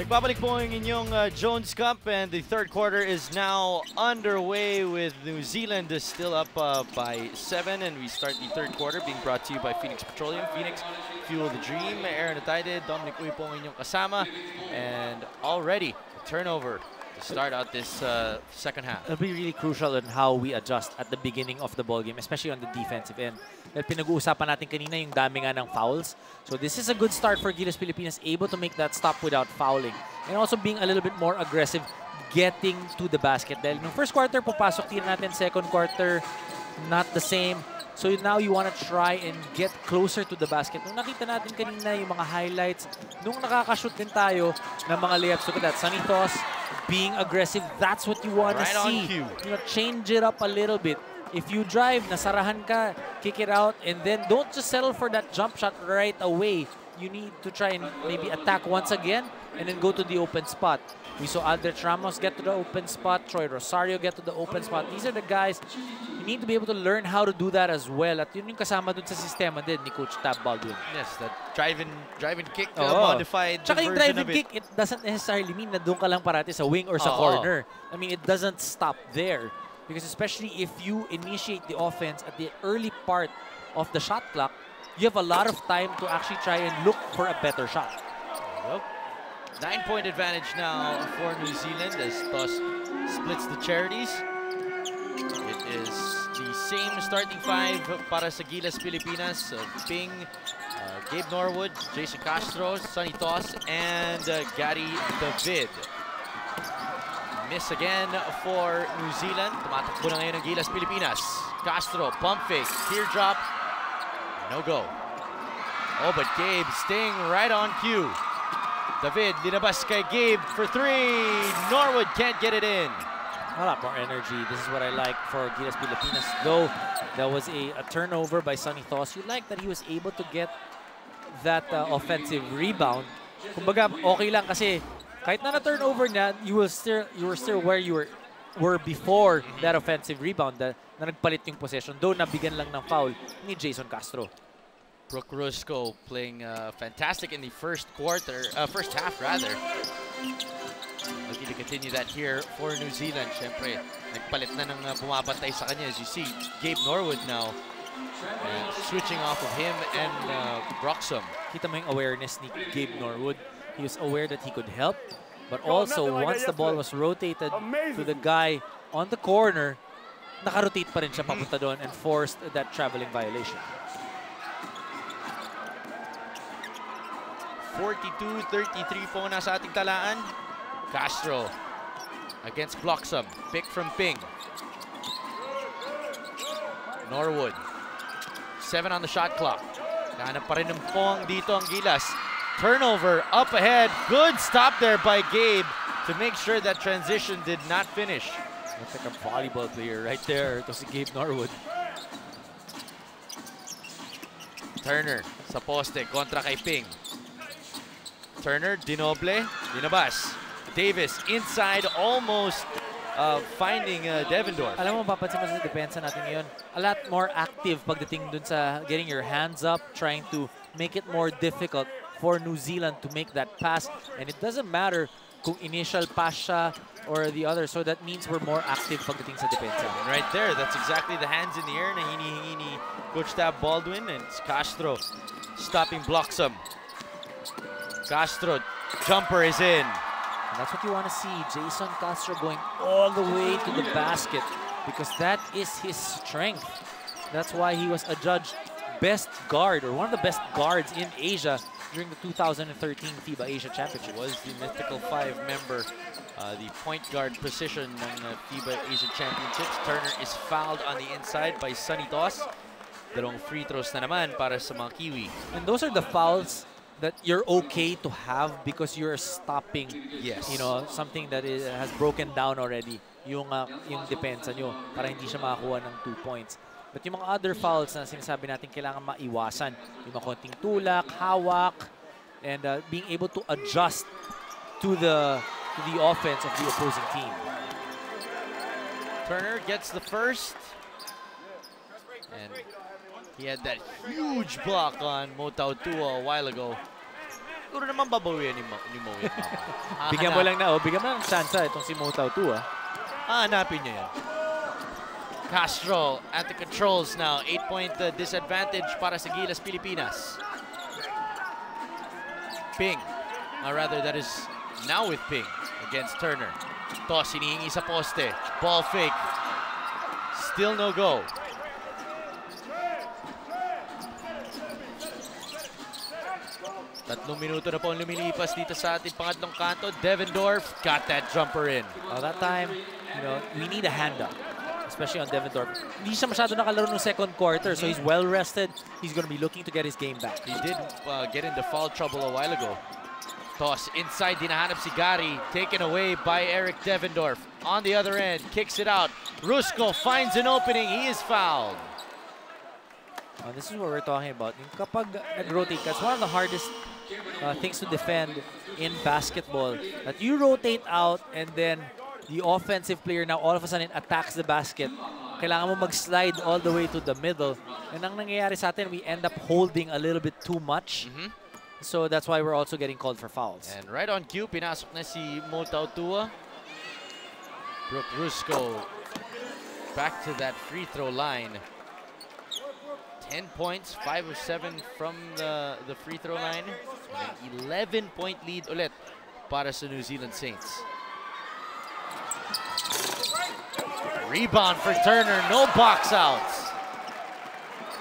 Nagbabalik po ang inyong Jones Cup, and the third quarter is now underway with New Zealand is still up by 7, and we start the third quarter being brought to you by Phoenix Petroleum. Phoenix, fuel the dream. Aaron Ataide, Dominic Uy po ang inyong kasama, and already a turnover to start out this second half. It'll be really crucial on how we adjust at the beginning of the ballgame, especially on the defensive end. Dahil pinag-uusapan natin kanina yung dami nga ng fouls. So this is a good start for Gilas Pilipinas, able to make that stop without fouling. And also being a little bit more aggressive, getting to the basket. Dahil nung first quarter, papasok din natin. Second quarter, not the same. So now you want to try and get closer to the basket. Nung nakita natin kanina yung mga highlights, nung nakakashoot din tayo ng mga layups. Look at that, Sunny Toss being aggressive. That's what you want to see. You know, change it up a little bit. If you drive, nasarahan ka, kick it out, and then don't just settle for that jump shot right away. You need to try and maybe attack once again and then go to the open spot. We saw Aldrich Ramos get to the open spot, Troy Rosario get to the open spot. These are the guys, you need to be able to learn how to do that as well. At yun yung kasama dun sa sistema din ni Coach Tab Baldwin. Yes, that drive and kick modified Tsaka yung version drive and kick, it doesn't necessarily mean na doon ka lang parati sa wing or sa corner. I mean, it doesn't stop there. Because especially if you initiate the offense at the early part of the shot clock, you have a lot of time to actually try and look for a better shot. Well, 9-point advantage now for New Zealand as Toss splits the charities. It is the same starting five para sa Gilas Pilipinas. Ping, Gabe Norwood, Jason Castro, Sonny Toss, and Gary David. Miss again for New Zealand. Tumatakbo na ngayon ng Gilas Pilipinas. Castro, pump fake, teardrop, no go. Oh, but Gabe staying right on cue. David, linabas kay Gabe for three. Norwood can't get it in. A lot more energy. This is what I like for Gilas Pilipinas. Though that was a turnover by Sonny Toss, you like that he was able to get that offensive rebound. Kumbaga, okay lang kasi kahit na turnover niya, you were still where you were before that offensive rebound na nagpalit yung possession. Though nabigyan lang ng foul ni Jason Castro. Brooke Rusco playing fantastic in the first half rather. Looking to continue that here for New Zealand. Siyempre, nagpalit na ng bumabantay sa kanya. As you see, Gabe Norwood now switching off of him and Broxham. Kita mo yung awareness ni Gabe Norwood. He was aware that he could help, but also once the ball was rotated to the guy on the corner, nakarotate pa rin siya papunta doon and forced that traveling violation. 42-33 po nasa ating talaan. Castro against Bloxham. Pick from Ping. Norwood. 7 on the shot clock. Nahanap pa rin ng pong dito ang Gilas. Turnover up ahead. Good stop there by Gabe to make sure that transition did not finish. Looks like a volleyball player right there. Ito si Gabe Norwood. Turner sa poste kontra kay Ping. Turner, dinoble, dinabas. Davis inside, almost finding Devendorf. Alam mo, papansin mo sa depensa natin ngayon, a lot more active pagdating dun sa getting your hands up, trying to make it more difficult for New Zealand to make that pass. And it doesn't matter kung initial pass siya or the other. So that means we're more active pagdating sa depensa. And right there, that's exactly the hands in the air na hinihingi ni Coach Tab Baldwin. And it's Castro stopping Bloxham. Castro, jumper is in. And that's what you want to see. Jason Castro going all the way to the basket because that is his strength. That's why he was adjudged best guard or one of the best guards in Asia during the 2013 FIBA Asia Championship. Was the mythical 5 member, the point guard position ng FIBA Asia Championships. Turner is fouled on the inside by Sonny Toss. Dalawang free throws na naman para sa mga Kiwi. And those are the fouls that you're okay to have because you're stopping, you know, something that has broken down already, yung depensa nyo para hindi siya makakuha ng 2 points. But yung mga other fouls na sinasabi natin kailangan maiwasan, yung mga konting tulak, hawak, and being able to adjust to the offense of the opposing team. Turner gets the first, and he had that huge block on Motau Tua a while ago. Siguro naman babawian ni Mo yan, mama. Bigyan mo lang na, bigyan mo lang ng chance itong si Motao 2, Hanapin niya yan. Castro at the controls now. 8-point disadvantage para sa Gilas Pilipinas. Ping. Rather, that is now with Ping against Turner. Toss, hinihingi sa poste. Ball fake. Still no go. Tatlong minuto na po ang lumilipas dito sa ating pangatlong kanto. Devendorf got that jumper in. That time, we need a hand-up, especially on Devendorf. Hindi siya masyado nakalaro ng second quarter, so he's well-rested. He's going to be looking to get his game back. He did get into foul trouble a while ago. Toss inside, dinahanap si Gary. Taken away by Eric Devendorf. On the other end, kicks it out. Rusko finds an opening. He is fouled. This is what we're talking about. Kapag nag-rotate ka, it's one of the hardest things to defend in basketball. That you rotate out and then the offensive player now all of a sudden attacks the basket. Kailangan mo mag-slide all the way to the middle. And ang nangyayari sa atin, we end up holding a little bit too much. So that's why we're also getting called for fouls. And right on cue, pinasok na si Motao 2. Brooke Rusko back to that free throw line. 10 points, 5 of 7 from the free throw line. And an 11-point lead ulit para sa New Zealand Saints. Rebound for Turner, no box outs.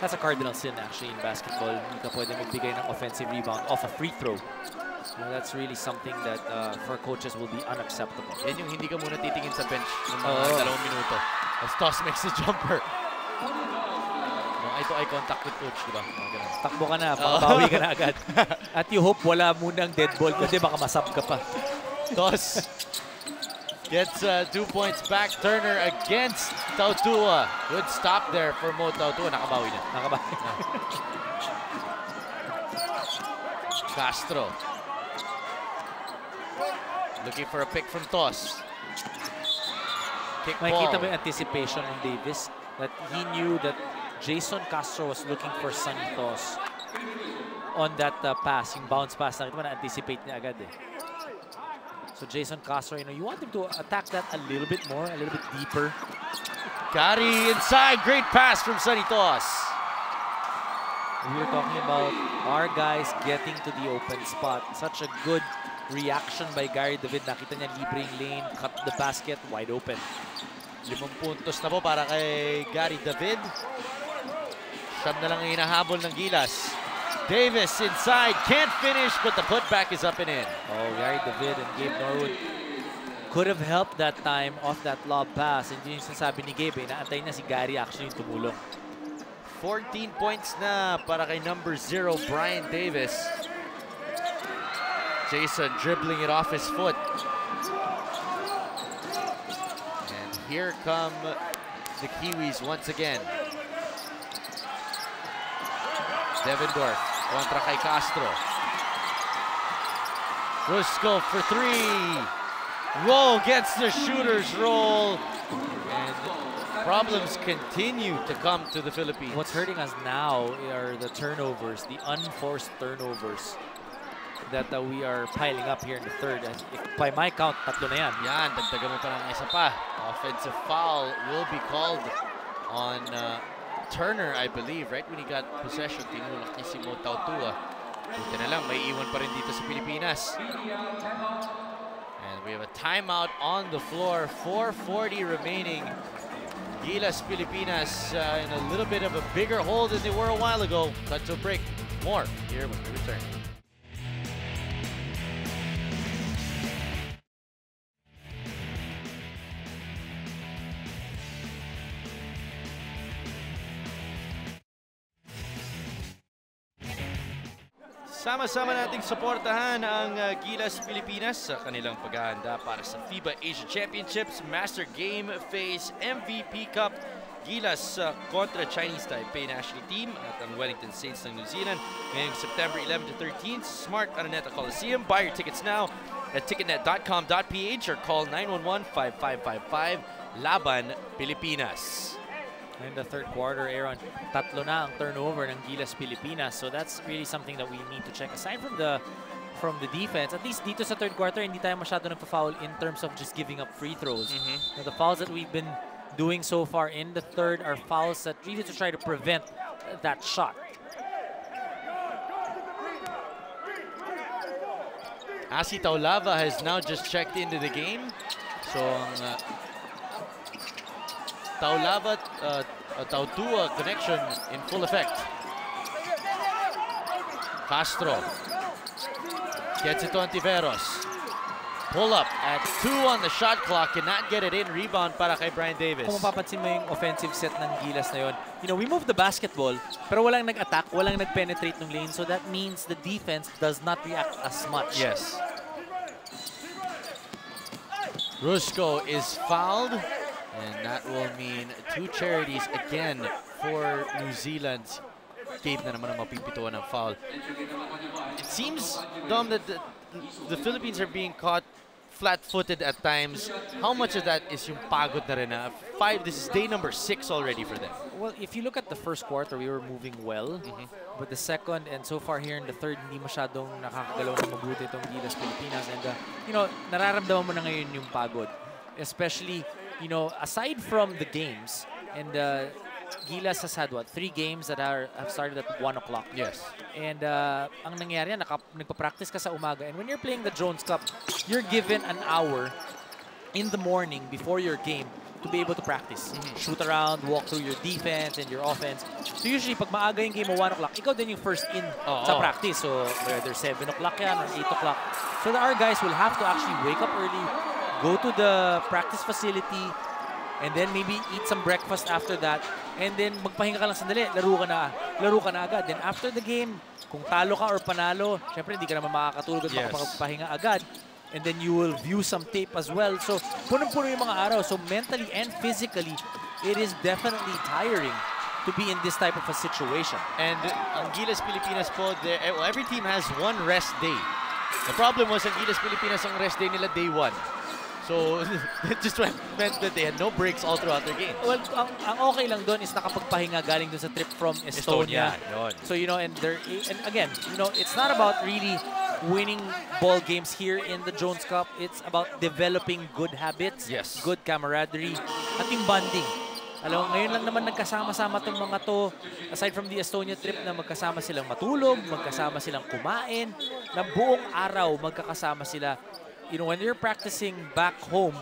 That's a cardinal sin actually in basketball. Hindi ka pwede magbigay ng offensive rebound off a free throw. That's really something that for coaches will be unacceptable. Yan yung hindi ka muna titingin sa bench ng mga 2 minuto. As Toss makes the jumper. Eye to eye contact with coach, di ba? Takbo ka na, pakabawi ka na agad. At you hope wala munang dead ball kasi baka masab ka pa. Toss gets 2 points back. Turner against Tautua. Good stop there for Mo Tautua. Nakabawi na. Nakabawi. Castro. Looking for a pick from Toss. Kick ball. Makikita mo yung anticipation ng Davis that he knew that Jason Castro was looking for Sonny Toss on that pass, yung bounce pass. Nakita mo na-anticipate niya agad eh. So Jason Castro, you want him to attack that a little bit more, a little bit deeper. Gary inside, great pass from Sonny Toss. We were talking about our guys getting to the open spot. Such a good reaction by Gary David. Nakita niya libreng lane, cut the basket, wide open. 5 puntos na po para kay Gary David. Siyam na lang hinahabol ng Gilas. Davis inside, can't finish, but the putback is up and in. Gary David and Gabe Norwood could have helped that time off that lob pass. And yun yung sinasabi ni Gabe, inaantay na si Gary actually tumulong. 14 points na para kay number 0, Brian Davis. Jason dribbling it off his foot. And here come the Kiwis once again. Devendorf kontra kay Castro. Rusko for 3. Roll gets the shooter's roll. And problems continue to come to the Philippines. What's hurting us now are the turnovers, the unforced turnovers that we are piling up here in the third. And by my count, 3 na yan. Yan, dagdagan mo pa ng isa pa. Offensive foul will be called on Turner, I believe, right when he got possession, tinulak niya si Mo Tautua. Buti na lang, may iwan pa rin dito sa Pilipinas. And we have a timeout on the floor. 4:40 remaining. Gilas Pilipinas in a little bit of a bigger hole than they were a while ago. Cut to a break. More here when we return. Sama-sama nating suportahan ang Gilas Pilipinas sa kanilang paghahanda para sa FIBA Asia Championships Master Game Phase MVP Cup. Gilas kontra Chinese Taipei National Team at ang Wellington Saints ng New Zealand ngayong September 11 to 13 sa Smart Araneta Coliseum. Buy your tickets now at ticketnet.com.ph or call 911-5555. Laban Pilipinas. In the third quarter, Aaron, 3 na ang turnover ng Gilas Pilipinas. So that's really something that we need to check. Aside from the from the defense. At least dito sa third quarter, hindi tayo masyado nagpa-foul in terms of just giving up free throws. Now, the fouls that we've been doing so far in the third are fouls that really to try to prevent that shot. Asi Taulava has now just checked into the game. So, Taulava, Tautua connection in full effect. Castro gets it to Antiveros. Pull up at 2 on the shot clock, cannot get it in. Rebound para kay Brian Davis. Kung mapapansin mo yung offensive set ng Gilas na yun, you know, we move the basketball, pero walang nag-attack, walang nag-penetrate ng lane, so that means the defense does not react as much. Yes. Rusco is fouled, and that will mean 2 charities again for New Zealand. Gabe na naman ang mapipituan ng foul. It seems, Dom, that the Philippines are being caught flat-footed at times. How much of that is yung pagod na rin na? This is day number 6 already for them. Well, if you look at the first quarter, we were moving well. But the second and so far here in the third, hindi masyadong nakakagalaw na mabuti itong Gilas Pilipinas. And, you know, nararamdaman mo na ngayon yung pagod. Especially, you know, aside from the games, and Gilas has had, what, 3 games that have started at 1 o'clock. Yes. And ang nangyari yan, nagpa-practice ka sa umaga. And when you're playing the Jones Cup, you're given an hour in the morning before your game to be able to practice. Shoot around, walk through your defense and your offense. So usually, pag maaga yung game mo 1 o'clock, ikaw din yung first in sa practice. So whether 7 o'clock yan or 8 o'clock. So our guys will have to actually wake up early, go to the practice facility, and then maybe eat some breakfast after that. And then magpahinga ka lang sandali, laro ka na agad. Then after the game, kung talo ka or panalo, syempre hindi ka naman makakatulog at makapagpahinga agad. And then you will view some tape as well. So punong-puno yung mga araw. So mentally and physically, it is definitely tiring to be in this type of a situation. And ang Gilas Pilipinas po, every team has 1 rest day. The problem was ang Gilas Pilipinas, ang rest day nila day 1. So, it just meant that they had no breaks all throughout their games. Well, ang okay lang doon is nakapagpahinga galing doon sa trip from Estonia. So, you know, and again, you know, it's not about really winning ball games here in the Jones Cup. It's about developing good habits, good camaraderie, at yung bonding. Alam mo, ngayon lang naman nagkasama-sama itong mga to, aside from the Estonia trip, na magkasama silang matulog, magkasama silang kumain, na buong araw magkakasama sila. You know, when you're practicing back home,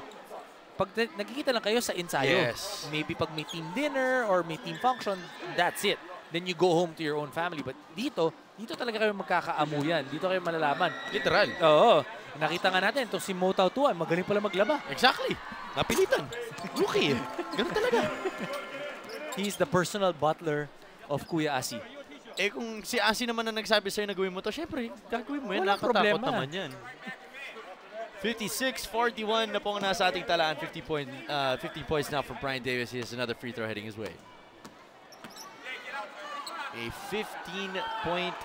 pag nagkikita lang kayo sa ensayo, maybe pag may team dinner or may team function, that's it. Then you go home to your own family. But dito talaga kayo magkakaamuyan. Dito kayo malalaman. Literal. Oo. Nakita nga natin, itong si Mo Tautua, magaling pala maglaba. Exactly. Napilitan. Rookie. Ganun talaga. He's the personal butler of Kuya Asi. Eh kung si Asi naman na nagsabi sa'yo na gawin mo to, syempre, gagawin mo yan. Walang problema. Naman yan. 56-41 na po nga nasa ating talaan. 50 points now for Brian Davis. He has another free throw heading his way. A 15-point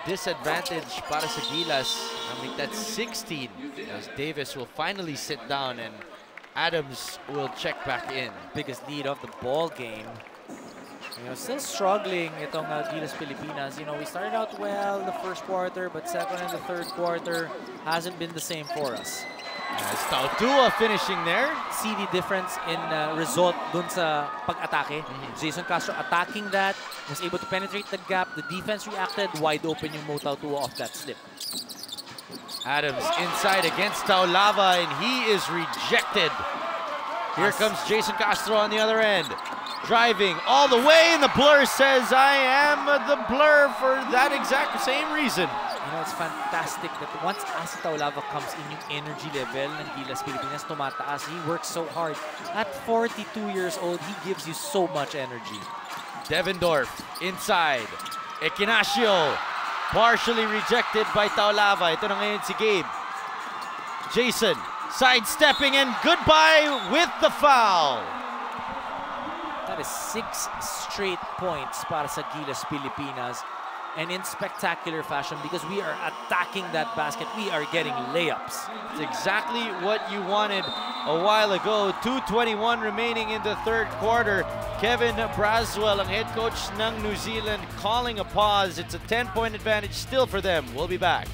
disadvantage para sa Gilas. I mean, that's 16 as Davis will finally sit down and Adams will check back in. Biggest lead of the ball game. You know, still struggling itong Gilas Pilipinas. You know, we started out well the first quarter, but second and the third quarter hasn't been the same for us. As Tautua finishing there. See the difference in result dun sa pag-atake. Jason Castro attacking that, was able to penetrate the gap. The defense reacted, wide open yung Mo Tautua off that slip. Adams inside against Taulava, and he is rejected. Here comes Jason Castro on the other end. Driving all the way, and the blur says, I am the blur for that exact same reason. You know, it's fantastic that once Asi Taulava comes in, yung energy level ng Gilas Pilipinas tumataas. He works so hard. At 42 years old, he gives you so much energy. Devendorf inside. Equinacio partially rejected by Taulava. Ito na ngayon si Gabe. Jason sidestepping, and goodbye with the foul. That is 6 straight points para sa Gilas Pilipinas. and in spectacular fashion because we are attacking that basket. We are getting layups. It's exactly what you wanted a while ago. 2:21 remaining in the third quarter. Kevin Braswell, ang head coach ng New Zealand, calling a pause. It's a 10-point advantage still for them. We'll be back.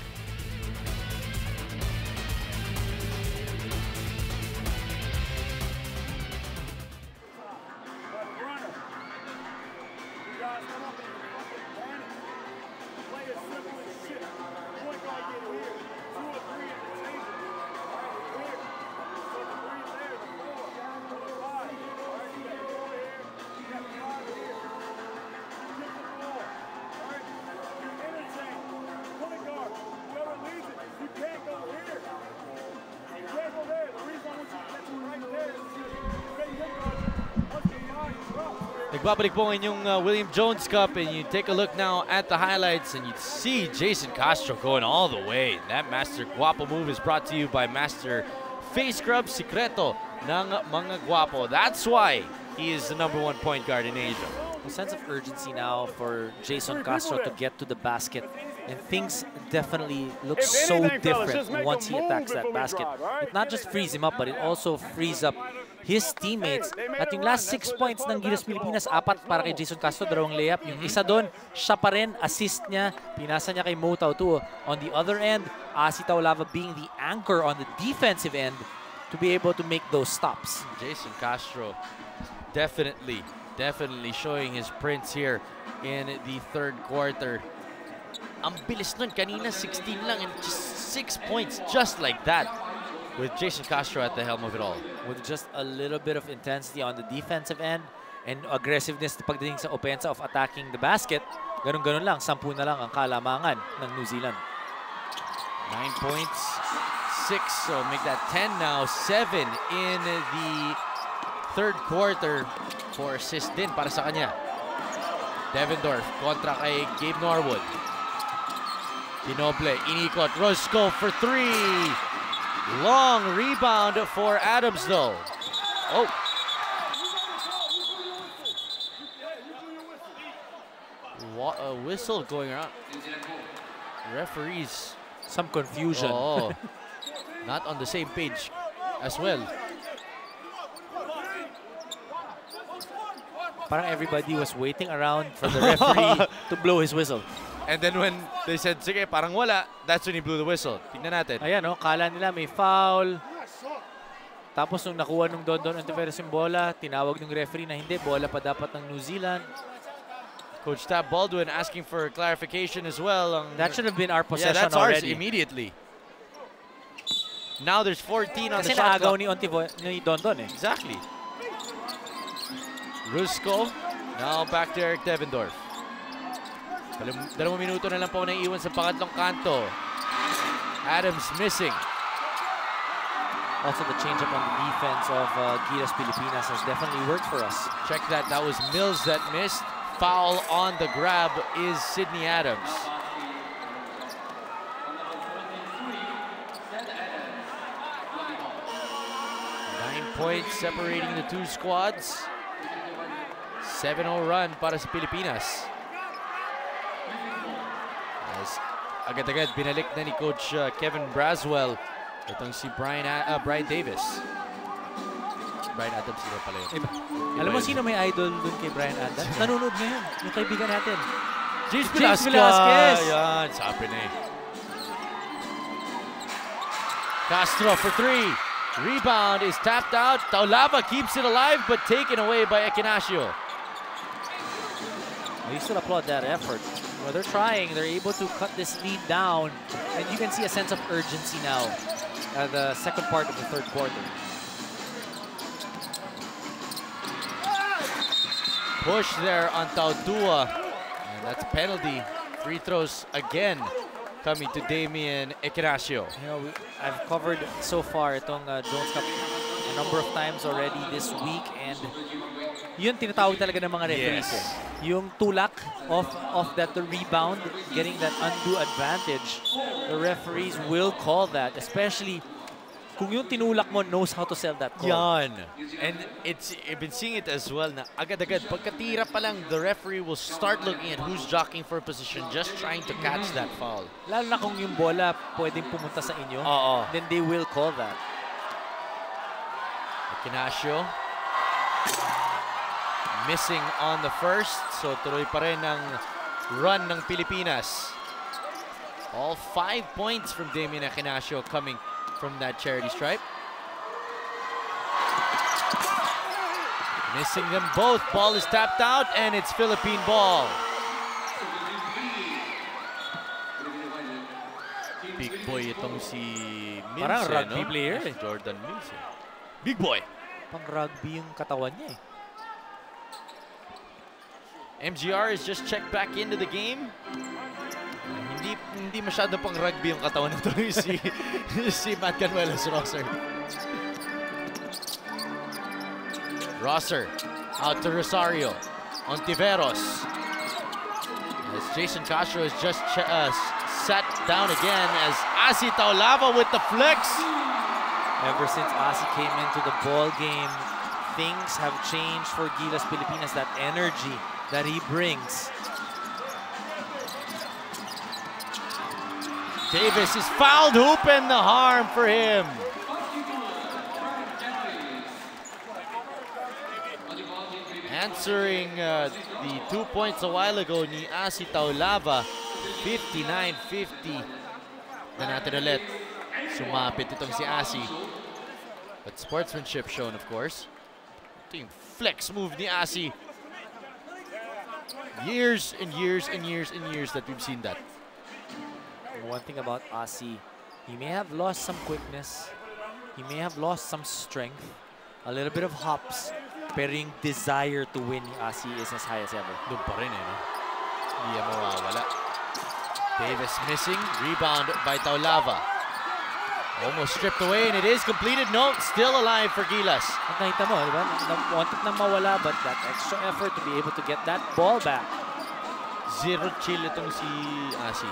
Nagbabalik po ang inyong William Jones Cup, and you take a look now at the highlights and you see Jason Castro going all the way. That Master Guapo move is brought to you by Master Face Scrub Secreto ng mga Guapo. That's why he is the #1 point guard in Asia. A sense of urgency now for Jason Castro to get to the basket, and things definitely look so different once he attacks that basket. It not just frees him up, but it also frees up his teammates. At yung last 6 points ng Gilas Pilipinas, 4 para kay Jason Castro, 2 layup. Yung isa doon, siya pa rin, assist niya, pinasa niya kay Mo Tautuo. On the other end, Asi Taulava being the anchor on the defensive end to be able to make those stops. Jason Castro definitely showing his prints here in the third quarter. Ang bilis nun, kanina 16 lang and just 6 points just like that, with Jason Castro at the helm of it all. With just a little bit of intensity on the defensive end and aggressiveness pagdating sa opensa of attacking the basket, ganun-ganun lang, 10 na lang ang kalamangan ng New Zealand. 9 points, 6, so make that 10 now, 7 in the third quarter. 4 assists din para sa kanya. Devendorf kontra kay Gabe Norwood. Pinoble, inikot, Roscoe for 3. Long rebound for Adams though. Oh. What a whistle going around. Referees. Some confusion. Oh. Not on the same page as well. Parang everybody was waiting around for the referee to blow his whistle. And then when they said, sige, parang wala, that's when he blew the whistle. Tingnan natin. Ayan, oh, kala nila may foul. Tapos nung nakuha nung Dondon Ontiveros yung bola, tinawag ng referee na hindi, bola pa dapat ng New Zealand. Coach Tab Baldwin asking for clarification as well. That should have been our possession that's already. Ours immediately. Now there's 14 on Kasi the shot clock. ni Dondon eh. Exactly. Rusco, now back to Eric Devendorf. 2 minuto na lang po naiiwan sa pangatlong kanto. Adams missing. Also the change-up on the defense of Gilas Pilipinas has definitely worked for us. Check that, that was Mills that missed. Foul on the grab is Sydney Adams. Points separating the two squads. 7-0 run para sa Pilipinas. As agad-agad binalik na ni Coach Kevin Braswell itong si Brian Davis. Brian Adams sila pala yun. Alam mo sino may idol dun kay Brian Adams? Nanonood ngayon, yung kaibigan natin. James Velasquez! Yan, sabi na eh. Castro for 3. Rebound is tapped out. Taulava keeps it alive, but taken away by Equinacio. You still applaud that effort. Well, they're trying. They're able to cut this lead down, and you can see a sense of urgency now at the second part of the third quarter. Push there on Taudua, and that's a penalty. Free throws again coming to Damian Equinacio. You know, I've covered so far itong Jones Cup a number of times already this week, and yun tinatawag talaga ng mga referees. Yes. Yung tulak of that the rebound, getting that undue advantage, the referees will call that, especially kung yung tinulak mo knows how to sell that call. Yan. And I've been seeing it as well na agad-agad, pagkatira pa lang, the referee will start looking at who's jockeying for a position, just trying to catch that foul. Lalo na kung yung bola pwedeng pumunta sa inyo, then they will call that. Ignacio missing on the first, so tuloy pa rin ang run ng Pilipinas. All 5 points from Damian Ignacio coming from that charity stripe. Missing them both. Ball is tapped out and it's Philippine ball. Big boy itong si Mills. Parang rugby player eh. Jordan Mills. Big boy. Pang rugby yung katawan niya eh. MGR is just checked back into the game. Hindi masyado pang rugby yung katawan nito si Matt Canuelas Rosser. Rosser out to Rosario. Ontiveros. As Jason Castro has just sat down again as Asi Taulava with the flex. Ever since Asi came into the ball game, things have changed for Gilas Pilipinas. That energy that he brings. Davis is fouled, hoop and the harm for him. Answering the 2 points a while ago ni Asi Taulava, 59-50. Na natin ulit. Sumapit itong si Asi. But sportsmanship shown, of course. Ito yung flex move ni Asi. Years and years and years and years that we've seen that. One thing about Asi, he may have lost some quickness, he may have lost some strength, a little bit of hops, pero yung desire to win ni Asi is as high as ever. Doon pa rin eh, no? Hindi yan mawawala. Davis missing, rebound by Taulava. Almost stripped away and it is completed. No, still alive for Gilas. Nakita mo, di ba? Wanted nang mawala, but that extra effort to be able to get that ball back. Zero chill itong si Asi.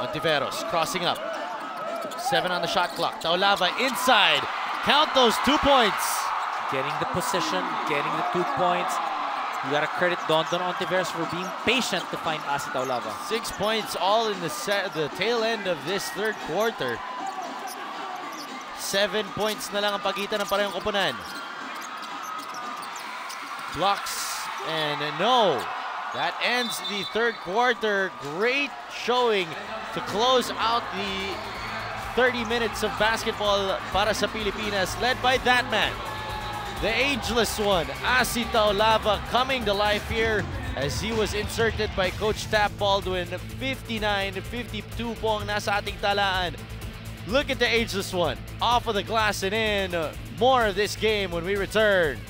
Ontiveros crossing up. 7 on the shot clock. Taulava inside. Count those 2 points. Getting the position, getting the 2 points. You gotta credit Don Ontiveros for being patient to find Asi Taulava. 6 points all in the tail end of this third quarter. 7 points na lang ang pagitan ng parehong koponan. Blocks and no. That ends the third quarter. Great showing to close out the 30 minutes of basketball para sa Pilipinas, led by that man, the ageless one, Asi Taulava, coming to life here as he was inserted by Coach Tap Baldwin. 59-52 po ang nasa ating talaan. Look at the ageless one, off of the glass and in. More of this game when we return.